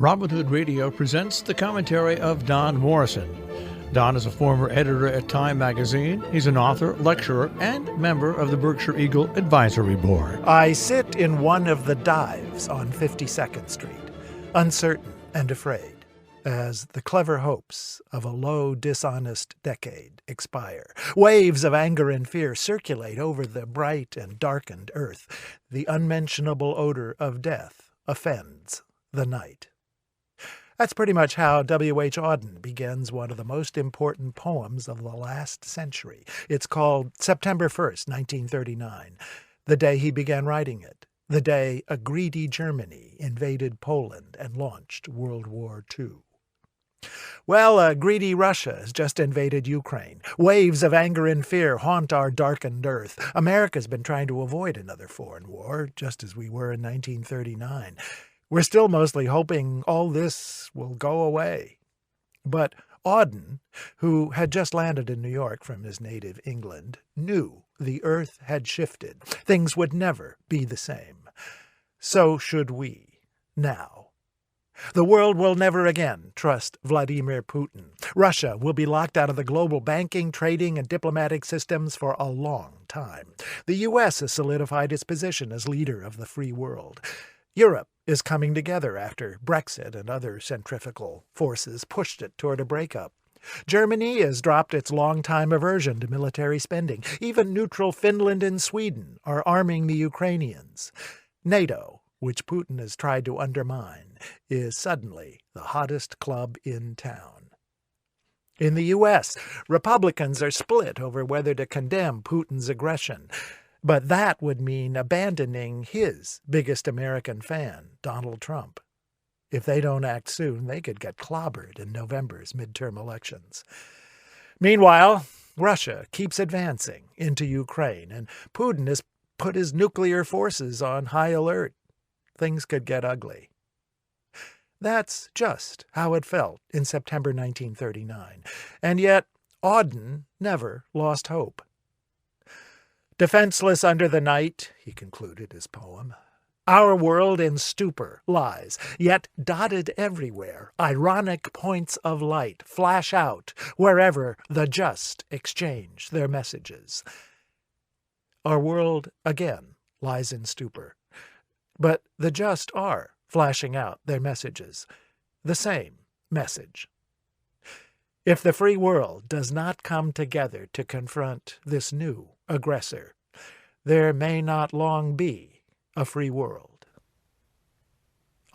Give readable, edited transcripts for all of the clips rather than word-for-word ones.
Robin Hood Radio presents the commentary of Don Morrison. Don is a former editor at Time magazine. He's an author, lecturer, and member of the Berkshire Eagle Advisory Board. I sit in one of the dives on 52nd Street, uncertain and afraid, as the clever hopes of a low, dishonest decade expire. Waves of anger and fear circulate over the bright and darkened earth. The unmentionable odor of death offends the night. That's pretty much how W.H. Auden begins one of the most important poems of the last century. It's called September 1st, 1939, the day he began writing it, the day a greedy Germany invaded Poland and launched World War II. Well, a greedy Russia has just invaded Ukraine. Waves of anger and fear haunt our darkened earth. America's been trying to avoid another foreign war, just as we were in 1939. We're still mostly hoping all this will go away. But Auden, who had just landed in New York from his native England, knew the earth had shifted. Things would never be the same. So should we, now. The world will never again trust Vladimir Putin. Russia will be locked out of the global banking, trading, and diplomatic systems for a long time. The U.S. has solidified its position as leader of the free world. Europe is coming together after Brexit and other centrifugal forces pushed it toward a breakup. Germany has dropped its long-time aversion to military spending. Even neutral Finland and Sweden are arming the Ukrainians. NATO, which Putin has tried to undermine, is suddenly the hottest club in town. In the U.S., Republicans are split over whether to condemn Putin's aggression, but that would mean abandoning his biggest American fan, Donald Trump. If they don't act soon, they could get clobbered in November's midterm elections. Meanwhile, Russia keeps advancing into Ukraine, and Putin has put his nuclear forces on high alert. Things could get ugly. That's just how it felt in September 1939, and yet Auden never lost hope. Defenseless under the night, he concluded his poem, our world in stupor lies, yet dotted everywhere, ironic points of light flash out wherever the just exchange their messages. Our world, again, lies in stupor. But the just are flashing out their messages, the same message. If the free world does not come together to confront this new aggressor, there may not long be a free world.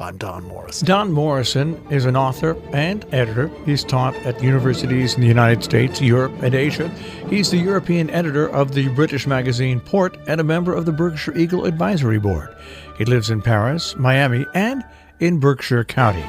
I'm Don Morrison. Don Morrison is an author and editor. He's taught at universities in the United States, Europe, and Asia. He's the European editor of the British magazine Port and a member of the Berkshire Eagle Advisory Board. He lives in Paris, Miami, and in Berkshire County.